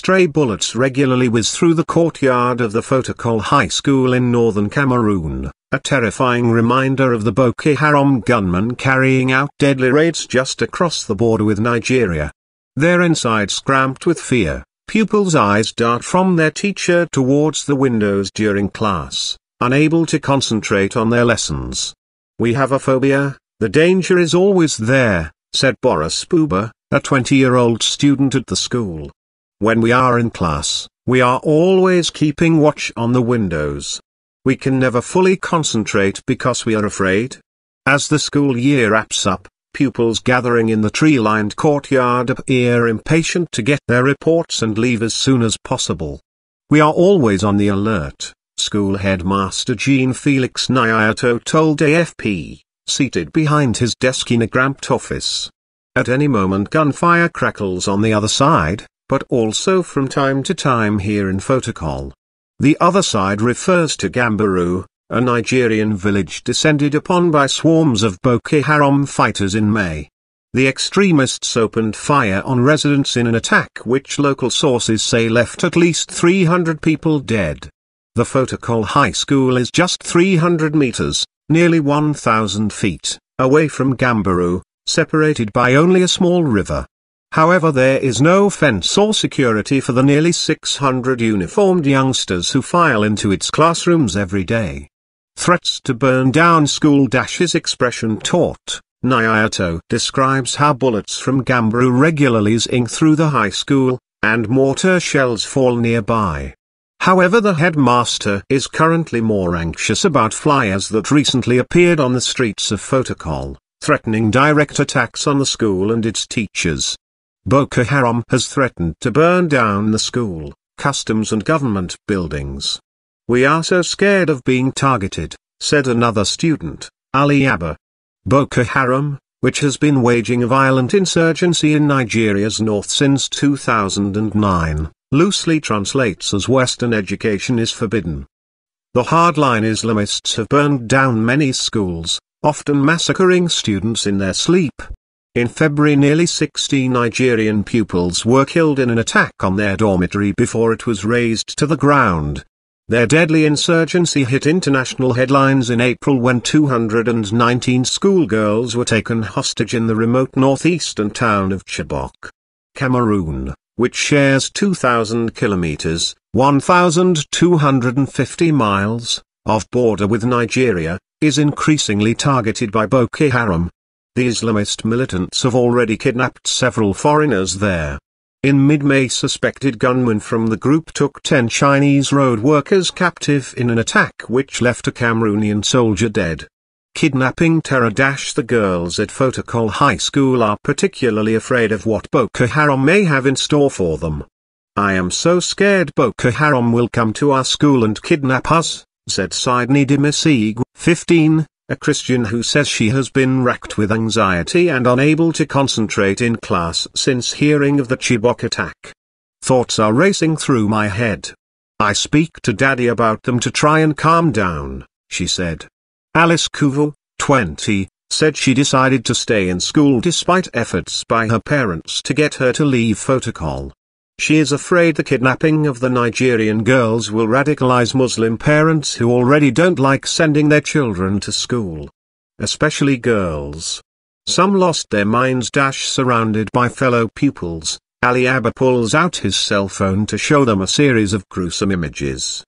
stray bullets regularly whiz through the courtyard of the Fotokol High School in northern Cameroon, a terrifying reminder of the Boko Haram gunmen carrying out deadly raids just across the border with Nigeria. Their insides cramped with fear, pupils' eyes dart from their teacher towards the windows during class, unable to concentrate on their lessons. "We have a phobia, the danger is always there," said Boris Buba, a 20-year-old student at the school. "When we are in class, we are always keeping watch on the windows. We can never fully concentrate because we are afraid." As the school year wraps up, pupils gathering in the tree-lined courtyard appear impatient to get their reports and leave as soon as possible. "We are always on the alert," school headmaster Jean-Felix Nyato told AFP, seated behind his desk in a cramped office. "At any moment gunfire crackles on the other side, but also from time to time here in Fotokol." The other side refers to Gambaru, a Nigerian village descended upon by swarms of Boko Haram fighters in May. The extremists opened fire on residents in an attack which local sources say left at least 300 people dead. The Fotokol High School is just 300 meters, nearly 1,000 feet, away from Gambaru, separated by only a small river. However, there is no fence or security for the nearly 600 uniformed youngsters who file into its classrooms every day. Threats to burn down school his expression taught. Nyato describes how bullets from Gambaru regularly zing through the high school, and mortar shells fall nearby. However, the headmaster is currently more anxious about flyers that recently appeared on the streets of Fotokol, threatening direct attacks on the school and its teachers. Boko Haram has threatened to burn down the school, customs and government buildings. "We are so scared of being targeted," said another student, Ali Abba. Boko Haram, which has been waging a violent insurgency in Nigeria's north since 2009, loosely translates as Western education is forbidden. The hardline Islamists have burned down many schools, often massacring students in their sleep. In February, nearly 60 Nigerian pupils were killed in an attack on their dormitory before it was razed to the ground. Their deadly insurgency hit international headlines in April when 219 schoolgirls were taken hostage in the remote northeastern town of Chibok. Cameroon, which shares 2,000 kilometers, 1,250 miles, of border with Nigeria, is increasingly targeted by Boko Haram. The Islamist militants have already kidnapped several foreigners there. In mid-May, suspected gunmen from the group took 10 Chinese road workers captive in an attack which left a Cameroonian soldier dead. Kidnapping terror. The girls at Fotokol High School are particularly afraid of what Boko Haram may have in store for them. "I am so scared Boko Haram will come to our school and kidnap us," said Sidney Demisig, 15, a Christian who says she has been racked with anxiety and unable to concentrate in class since hearing of the Chibok attack. "Thoughts are racing through my head. I speak to Daddy about them to try and calm down," she said. Alice Kuvu, 20, said she decided to stay in school despite efforts by her parents to get her to leave Fotokol. She is afraid the kidnapping of the Nigerian girls will radicalize Muslim parents who already don't like sending their children to school. Especially girls. Some lost their minds. Surrounded by fellow pupils, Ali Abba pulls out his cell phone to show them a series of gruesome images.